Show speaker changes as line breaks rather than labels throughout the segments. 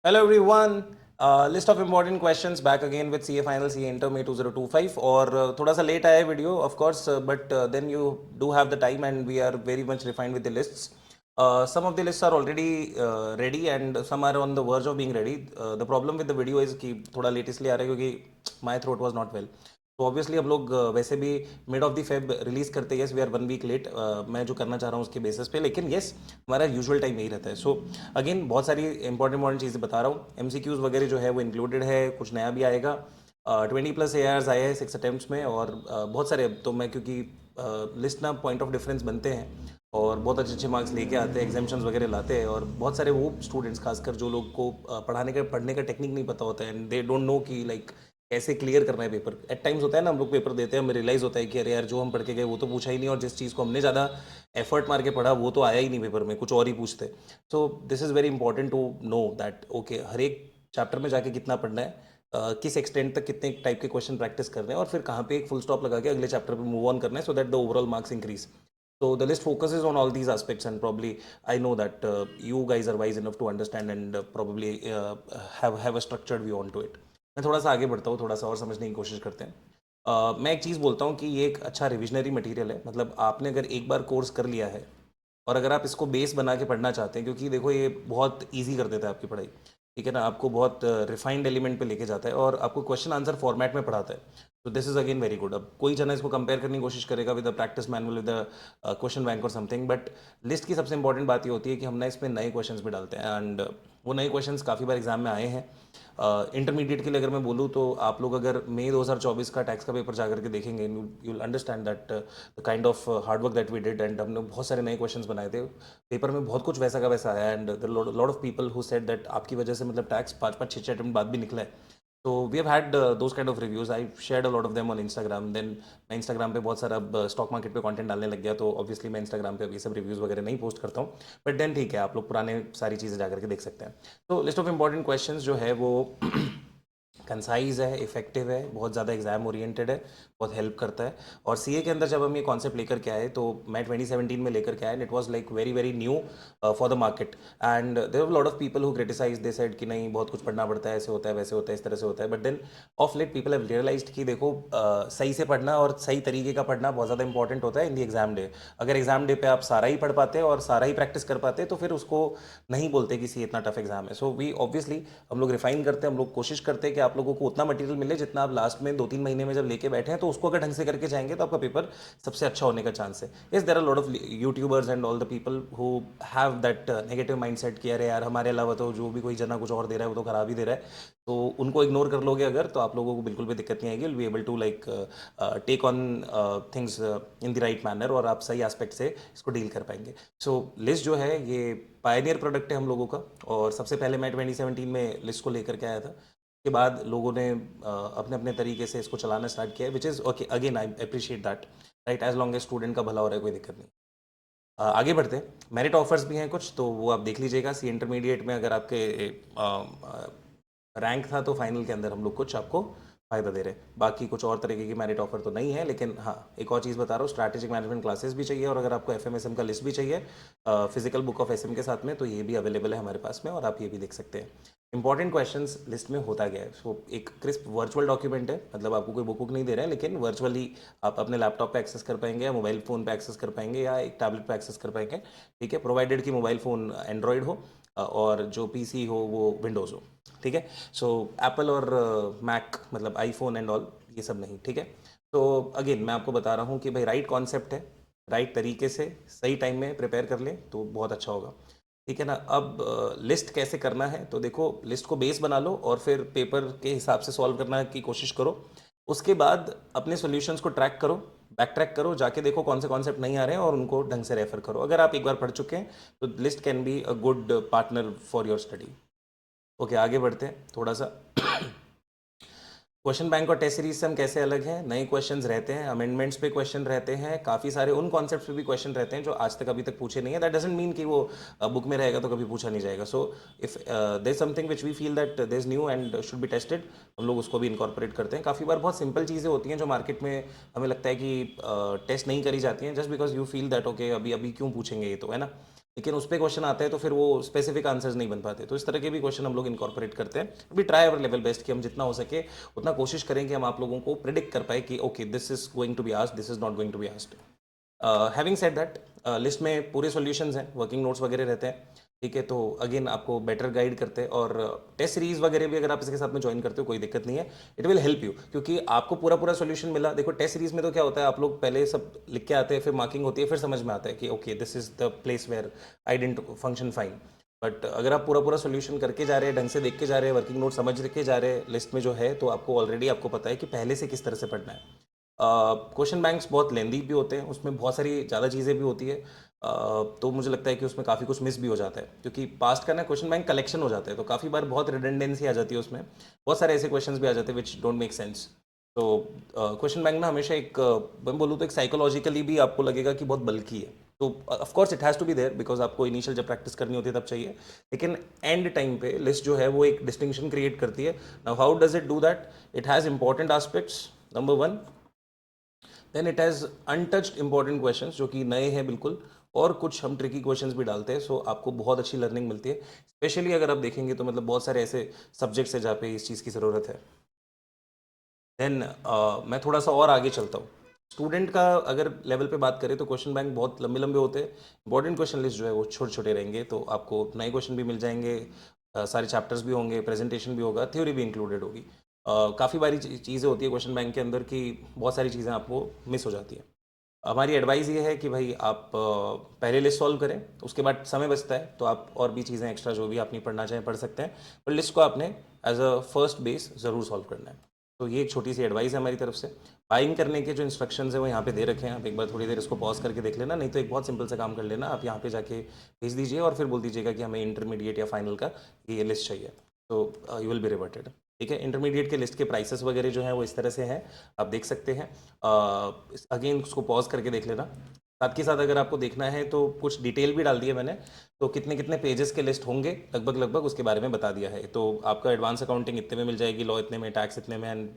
Hello everyone. List of important questions back again with CA Final CA Inter May 2025 और थोड़ा सा late आया है video of course but then you do have the time and we are very much refined with the lists. Some of the lists are already ready and some are on the verge of being ready. The problem with the video is कि थोड़ा late इसलिए आ रहा है क्योंकि my throat was not well. तो obviously हम लोग वैसे भी mid of the Feb release करते हैं, yes we are 1 week late, मैं जो करना चाह रहा हूँ उसके बेसिस पे, लेकिन यस हमारा यूजुअल टाइम यही रहता है. सो अगेन बहुत सारी इंपॉर्टेंट चीज़ें बता रहा हूँ. एमसीक्यूज वगैरह जो है वो इंक्लूडेड है, कुछ नया भी आएगा. 20+ ARs आए हैं 6 अटेम्प्ट्स में और बहुत सारे. अब तो मैं क्योंकि लिस्ट ना पॉइंट ऑफ डिफरेंस बनते हैं और बहुत अच्छे अच्छे मार्क्स लेके आते हैं, एग्जामेशंस वगैरह लाते हैं, और बहुत सारे वो स्टूडेंट्स खासकर जो लोग को पढ़ने का टेक्निक नहीं पता होता है एंड दे डोंट नो कि लाइक कैसे क्लियर करना है पेपर. एट टाइम्स होता है ना, हम लोग पेपर देते हैं, हमें रियलाइज़ होता है कि अरे यार जो हम पढ़ के गए वो तो पूछा ही नहीं, और जिस चीज़ को हमने ज़्यादा एफर्ट मार के पढ़ा वो तो आया ही नहीं पेपर में, कुछ और ही पूछते. So this is very important to know that okay हर एक चैप्टर में जाके कितना पढ़ना है, किस एक्सटेंट तक कितने टाइप के क्वेश्चन प्रैक्टिस करने हैं, और फिर कहाँ पे एक फुल स्टॉप लगा के अगले चैप्टर पे मूव ऑन करना है, so that the overall marks increase. So the list focuses on all these aspects, and probably I know that you guys are wise enough to understand and probably have a structured view onto it. मैं थोड़ा सा आगे बढ़ता हूँ, थोड़ा सा और समझने की कोशिश करते हैं. मैं एक चीज़ बोलता हूँ कि ये एक अच्छा रिविजनरी मटेरियल है. मतलब आपने अगर एक बार कोर्स कर लिया है और अगर आप इसको बेस बना के पढ़ना चाहते हैं, क्योंकि देखो ये बहुत इजी कर देता है आपकी पढ़ाई, ठीक है ना, आपको बहुत रिफाइंड एलिमेंट पे लेके जाता है और आपको क्वेश्चन आंसर फॉर्मेट में पढ़ाता है. तो this is again very good. अब कोई जना इसको कंपेयर करने की कोशिश करेगा with the practice manual, with the question bank और समथिंग, बट लिस्ट की सबसे इंपॉर्टेंट बात ये होती है कि हम ना इसमें नए क्वेश्चंस भी डालते हैं, एंड वो नए क्वेश्चंस काफ़ी बार एग्जाम में आए हैं. इंटरमीडिएट के लिए अगर मैं बोलूँ तो आप लोग अगर मई 2024 का टैक्स का पेपर जा करके देखेंगे, you will understand that the kind of hard work that we did, and हमने बहुत सारे नए क्वेश्चंस बनाए थे. पेपर में बहुत कुछ वैसा का वैसा आया, and lot of people who said that आपकी वजह से मतलब टैक्स 5-5 6-6 अटेम्प्ट बाद भी निकला है. तो we have had those kind of reviews. I shared a lot of them on Instagram. Then मैं इंस्टाग्राम पे बहुत सारा अब स्टॉक मार्केट पे कंटेंट डालने लग गया, तो ऑब्वियसली मैं इंस्टाग्राम पे अभी सब रिव्यूज़ वगैरह नहीं पोस्ट करता हूँ. बट देन ठीक है, आप लोग पुराने सारी चीज़ें जा करके देख सकते हैं. तो लिस्ट ऑफ इंपॉर्टेंट क्वेश्चंस जो है वो कंसाइज है, इफेक्टिव है, बहुत ज़्यादा एग्जाम ओरिएंटेड है, बहुत हेल्प करता है. और सीए के अंदर जब हम ये कॉन्सेप्ट लेकर के आए, तो मैं 2017 में लेकर के आया, and it was like very very new for the market. And there were lot of people who criticise, they said कि नहीं बहुत कुछ पढ़ना पड़ता है, ऐसे होता है वैसे होता है इस तरह से होता है. But then of late people have realised कि देखो सही से पढ़ना और सही तरीके का पढ़ना बहुत ज़्यादा इंपॉर्टेंट होता है इन द एग्जाम डे. अगर एग्जाम डे पे आप सारा ही पढ़ पाते और सारा ही प्रैक्टिस कर पाते तो फिर उसको नहीं बोलते कि सी इतना टफ एग्जाम है. सो वी ऑब्वियसली हम लोग रिफाइन करते हैं, हम लोग कोशिश करते हैं कि आप लोगों को उतना मटेरियल मिले जितना आप लास्ट में 2-3 महीने में जब लेके बैठे हैं, तो उसको अगर ढंग से करके जाएंगे तो आपका पेपर सबसे अच्छा होने का चांस है. Yes there are lot of YouTubers and all the people who have that negative mindset कि अरे यार हमारे अलावा तो जो भी कोई जना कुछ और दे रहा है वो तो खराब ही दे रहा है. तो उनको इग्नोर कर लोगे अगर, तो आप लोगों को बिल्कुल भी दिक्कत नहीं आएगी. Will be able to like take on things in the right manner, और आप सही एस्पेक्ट से इसको डील कर पाएंगे. सो लिस्ट जो है ये पायनियर प्रोडक्ट है हम लोगों का, और सबसे पहले मैं 2017 में लिस्ट को लेकर के आया था. उसके बाद लोगों ने अपने अपने तरीके से इसको चलाना स्टार्ट किया है, which is okay. Again I appreciate that, right, as long as student का भला हो रहा है, कोई दिक्कत नहीं. आगे बढ़ते हैं. मेरिट ऑफर्स भी हैं कुछ, तो वो आप देख लीजिएगा. सी इंटरमीडिएट में अगर आपके रैंक था तो फाइनल के अंदर हम लोग कुछ आपको फ़ायदा दे रहे हैं. बाकी कुछ और तरीके की मेरिट ऑफर तो नहीं है, लेकिन हाँ एक और चीज़ बता रहा हूँ, स्ट्रैटेजिक मैनेजमेंट क्लासेस भी चाहिए, और अगर आपको एफएमएसएम का लिस्ट भी चाहिए फिजिकल बुक ऑफ एसएम के साथ में, तो ये भी अवेलेबल है हमारे पास में, और आप ये भी देख सकते हैं. इंपॉर्टेंट क्वेश्चंस लिस्ट में होता गया है. सो एक क्रिस्प वर्चुअल डॉक्यूमेंट है, मतलब आपको कोई बुक नहीं दे रहे हैं, लेकिन वर्चुअली आप अपने लैपटॉप पे एक्सेस कर पाएंगे, या मोबाइल फ़ोन पे एक्सेस कर पाएंगे, या एक टैबलेट पे एक्सेस कर पाएंगे. ठीक है, प्रोवाइडेड कि मोबाइल फ़ोन एंड्रॉयड हो और जो पीसी हो वो विंडोज़ हो. ठीक है. सो एप्पल और मैक मतलब आईफोन एंड ऑल ये सब नहीं. ठीक है. तो अगेन मैं आपको बता रहा हूँ कि भाई राइट कॉन्सेप्ट है, राइट तरीके से सही टाइम में प्रिपेयर कर लें तो बहुत अच्छा होगा. ठीक है ना. अब लिस्ट कैसे करना है, तो देखो लिस्ट को बेस बना लो और फिर पेपर के हिसाब से सॉल्व करने की कोशिश करो. उसके बाद अपने सॉल्यूशंस को ट्रैक करो, बैक ट्रैक करो, जाके देखो कौन से कॉन्सेप्ट नहीं आ रहे हैं और उनको ढंग से रेफर करो. अगर आप एक बार पढ़ चुके हैं तो list can be a good partner for your study. Okay, आगे बढ़ते हैं थोड़ा सा. क्वेश्चन बैंक और टेस्ट सीरीज से हम कैसे अलग हैं. नए क्वेश्चंस रहते हैं, अमेंडमेंट्स पे क्वेश्चन रहते हैं, काफ़ी सारे उन कॉन्सेप्ट्स पे भी क्वेश्चन रहते हैं जो आज तक अभी तक पूछे नहीं है. दैट डजंट मीन कि वो बुक में रहेगा तो कभी पूछा नहीं जाएगा. So if there is something which we feel that there is new and should be tested, हम लोग उसको भी इनकॉर्पोरेट करते हैं. काफ़ी बार बहुत सिंपल चीज़ें होती हैं जो मार्केट में हमें लगता है कि टेस्ट नहीं करी जाती हैं, just because you feel that okay अभी अभी क्यों पूछेंगे ये, तो है ना. लेकिन उस पे क्वेश्चन आते हैं तो फिर वो स्पेसिफिक आंसर्स नहीं बन पाते। तो इस तरह के भी क्वेश्चन हम लोग इनकॉर्पोरेट करते हैं। We try our level best कि हम जितना हो सके उतना कोशिश करें कि हम आप लोगों को प्रिडिक्ट कर पाए कि okay this is going to be asked, this is not going to be asked. Having said that, list में पूरे सॉल्यूशंस हैं, वर्किंग नोट्स वगैरह रहते हैं, ठीक है। तो अगेन आपको बेटर गाइड करते हैं, और टेस्ट सीरीज वगैरह भी अगर आप इसके साथ में ज्वाइन करते हो कोई दिक्कत नहीं है, इट विल हेल्प यू, क्योंकि आपको पूरा पूरा सॉल्यूशन मिला। देखो टेस्ट सीरीज में तो क्या होता है, आप लोग पहले सब लिख के आते हैं, फिर मार्किंग होती है, फिर समझ में आता है कि okay this is the place where I didn't function fine. But अगर आप पूरा पूरा सॉल्यूशन करके जा रहे हैं, ढंग से देख के जा रहे हैं, वर्किंग नोट समझ के जा रहे हैं लिस्ट में जो है, तो आपको ऑलरेडी आपको पता है कि पहले से किस तरह से पढ़ना है। क्वेश्चन बैंक्स बहुत लेंदी भी होते हैं, उसमें बहुत सारी ज़्यादा चीज़ें भी होती है, तो मुझे लगता है कि उसमें काफ़ी कुछ मिस भी हो जाता है, क्योंकि पास्ट का ना क्वेश्चन बैंक कलेक्शन हो जाता है, तो काफ़ी बार बहुत रिडंडेंसी आ जाती है उसमें, बहुत सारे ऐसे क्वेश्चंस भी आ जाते हैं विच डोंट मेक सेंस। तो क्वेश्चन बैंक ना हमेशा एक मैं बोलूँ तो एक साइकोलॉजिकली भी आपको लगेगा कि बहुत बल्कि है, तो of course it has to be there, because आपको इनिशियल जब प्रैक्टिस करनी होती है तब चाहिए, लेकिन एंड टाइम पे लिस्ट जो है वो एक डिस्टिंक्शन क्रिएट करती है। Now how does it do that? It has important aspects, number one, then it has untouched important questions जो कि नए हैं बिल्कुल, और कुछ हम ट्रिकी क्वेश्चंस भी डालते हैं, सो आपको बहुत अच्छी लर्निंग मिलती है। स्पेशली अगर आप देखेंगे तो मतलब बहुत सारे ऐसे सब्जेक्ट्स हैं जहाँ पे इस चीज़ की ज़रूरत है। देन मैं थोड़ा सा और आगे चलता हूँ। स्टूडेंट का अगर लेवल पे बात करें तो क्वेश्चन बैंक बहुत लंबे लंबे होते हैं, इंपॉर्टेंट क्वेश्चन लिस्ट जो है वो छोटे छोटे रहेंगे, तो आपको नए क्वेश्चन भी मिल जाएंगे, सारे चैप्टर्स भी होंगे, प्रेजेंटेशन भी होगा, थ्योरी भी इंक्लूडेड होगी। काफ़ी बारी चीज़ें होती है क्वेश्चन बैंक के अंदर कि बहुत सारी चीज़ें आपको मिस हो जाती है। हमारी एडवाइस ये है कि भाई आप पहले लिस्ट सॉल्व करें, उसके बाद समय बचता है तो आप और भी चीज़ें एक्स्ट्रा जो भी आप नहीं पढ़ना चाहें पढ़ सकते हैं, पर लिस्ट को आपने एज अ फर्स्ट बेस ज़रूर सॉल्व करना है। तो ये एक छोटी सी एडवाइस है हमारी तरफ से। बाइंग करने के जो इंस्ट्रक्शंस है वो यहाँ पे दे रखे हैं, आप एक बार थोड़ी देर इसको पॉज करके देख लेना, नहीं तो एक बहुत सिंपल सा काम कर लेना, आप यहाँ पे जाके भेज दीजिए और फिर बोल दीजिएगा कि हमें इंटरमीडिएट या फाइनल का ये लिस्ट चाहिए, तो यू विल बी रिवर्टेड। ठीक है, इंटरमीडिएट के लिस्ट के प्राइसेस वगैरह जो हैं वो इस तरह से हैं, आप देख सकते हैं। अगेन उसको पॉज करके देख लेना। साथ के साथ अगर आपको देखना है तो कुछ डिटेल भी डाल दी है मैंने, तो कितने कितने पेजेस के लिस्ट होंगे लगभग लगभग उसके बारे में बता दिया है। तो आपका एडवांस अकाउंटिंग इतने में मिल जाएगी, लॉ इतने में, टैक्स इतने में, एंड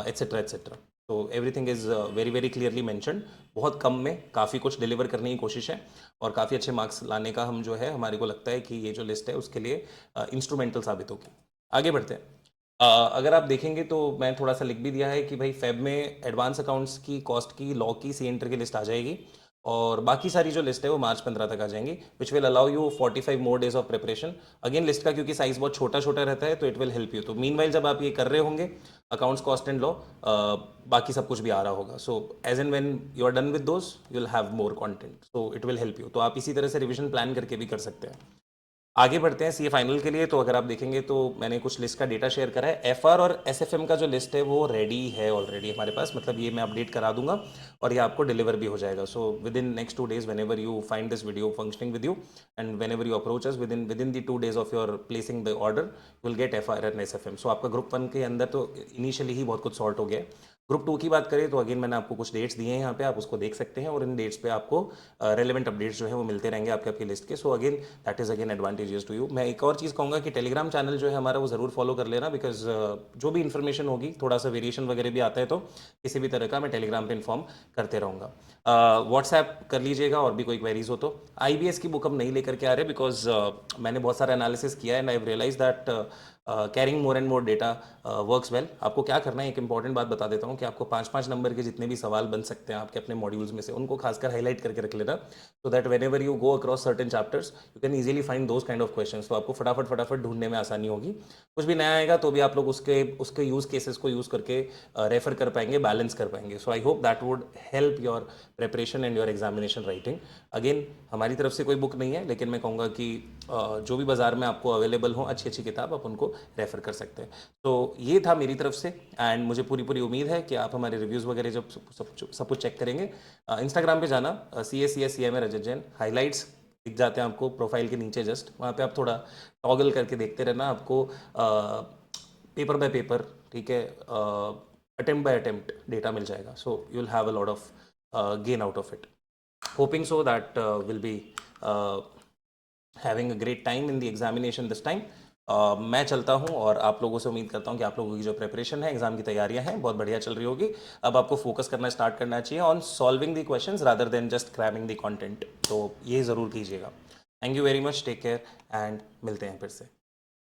एट्सेट्रा एट्सेट्रा। तो everything is very very clearly mentioned. बहुत कम में काफ़ी कुछ डिलीवर करने की कोशिश है, और काफ़ी अच्छे मार्क्स लाने का हम जो है हमारे को लगता है कि ये जो लिस्ट है उसके लिए इंस्ट्रूमेंटल साबित होगी। आगे बढ़ते हैं। अगर आप देखेंगे तो मैं थोड़ा सा लिख भी दिया है कि भाई फेब में एडवांस अकाउंट्स की कॉस्ट की, लॉ की, सी एंटर की लिस्ट आ जाएगी, और बाकी सारी जो लिस्ट है वो मार्च 15 तक आ जाएंगी, which will allow you 45 more days of preparation. Again list का क्योंकि साइज बहुत छोटा छोटा रहता है तो इट विल हेल्प यू। तो मीन जब आप ये कर रहे होंगे अकाउंट्स, कॉस्ट एंड लॉ, बाकी सब कुछ भी आ रहा होगा, so as and when you are done with those you will have more content, so it will help you. तो आप इसी तरह से रिविजन प्लान करके भी कर सकते हैं। आगे बढ़ते हैं सीए फाइनल के लिए। तो अगर आप देखेंगे तो मैंने कुछ लिस्ट का डेटा शेयर करा है। एफआर और एसएफएम का जो लिस्ट है वो रेडी है ऑलरेडी हमारे पास, मतलब ये मैं अपडेट करा दूंगा और ये आपको डिलीवर भी हो जाएगा। So within next 2 days whenever you find this video functioning with you, and whenever you approach us within the 2 days of your placing the order, you will get FR and SFM. So आपका group 1 के अंदर तो initially ही बहुत कुछ sort हो गया है। Group 2 की बात करें तो अगेन मैंने आपको कुछ डेट्स दिए हैं यहाँ पे, आप उसको देख सकते हैं, और इन डेट्स पे आपको रेलेवेंट अपडेट्स जो है वो मिलते रहेंगे आपके आपकी लिस्ट के। So again that is again advantages to you. मैं एक और चीज़ कहूँगा कि टेलीग्राम चैनल जो है हमारा वो ज़रूर फॉलो कर लेना, बिकॉज जो भी इन्फॉर्मेशन होगी, थोड़ा सा वेरिएशन वगैरह भी आता है तो किसी भी तरह का मैं टेलीग्राम पे इन्फॉर्म करते रहूँगा। व्हाट्सएप कर लीजिएगा और भी कोई क्वेरीज हो तो। आईबीएस की बुक हम नहीं लेकर के आ रहे, बिकॉज मैंने बहुत सारा एनालिसिस किया है and I realise that carrying more and more data works well. आपको क्या करना है, एक इंपॉर्टेंट बात बता देता हूँ कि आपको 5-5 नंबर के जितने भी सवाल बन सकते हैं आपके अपने मॉड्यूल्स में से, उनको खासकर हाईलाइट करके रख लेना, so that when ever you go across certain chapters you can easily find those kind of question. तो आपको फटाफट फटाफट ढूंढने में आसानी होगी। कुछ भी नया आएगा तो भी आप लोग उसके उसके यूज़ केसेस को यूज़ करके रेफर कर पाएंगे, बैलेंस कर पाएंगे। So I hope that would help your preparation and your examination writing. Again हमारी तरफ से कोई बुक नहीं है, लेकिन मैं कहूँगा कि जो भी बाज़ार में आपको अवेलेबल हो अच्छी अच्छी किताब, आप उनको रेफ़र कर सकते हैं। तो ये था मेरी तरफ से, एंड मुझे पूरी पूरी उम्मीद है कि आप हमारे रिव्यूज़ वगैरह जब सब कुछ चेक करेंगे। इंस्टाग्राम पे जाना, CA रजत जैन, हाईलाइट्स दिख जाते हैं आपको प्रोफाइल के नीचे जस्ट, वहाँ पे आप थोड़ा टॉगल करके देखते रहना, आपको पेपर बाय पेपर, ठीक है, अटेम्प्ट बाय अटेम्प्ट डेटा मिल जाएगा। So you will have a lot of gain out of it. Hopping so that will be having a great time in the examination this time. मैं चलता हूँ, और आप लोगों से उम्मीद करता हूँ कि आप लोगों की जो प्रिपरेशन है, एग्जाम की तैयारियां हैं, बहुत बढ़िया चल रही होगी। अब आपको फोकस करना स्टार्ट करना चाहिए on solving the questions rather than just cramming the content, तो ये ज़रूर कीजिएगा। Thank you very much, take care and मिलते हैं फिर से.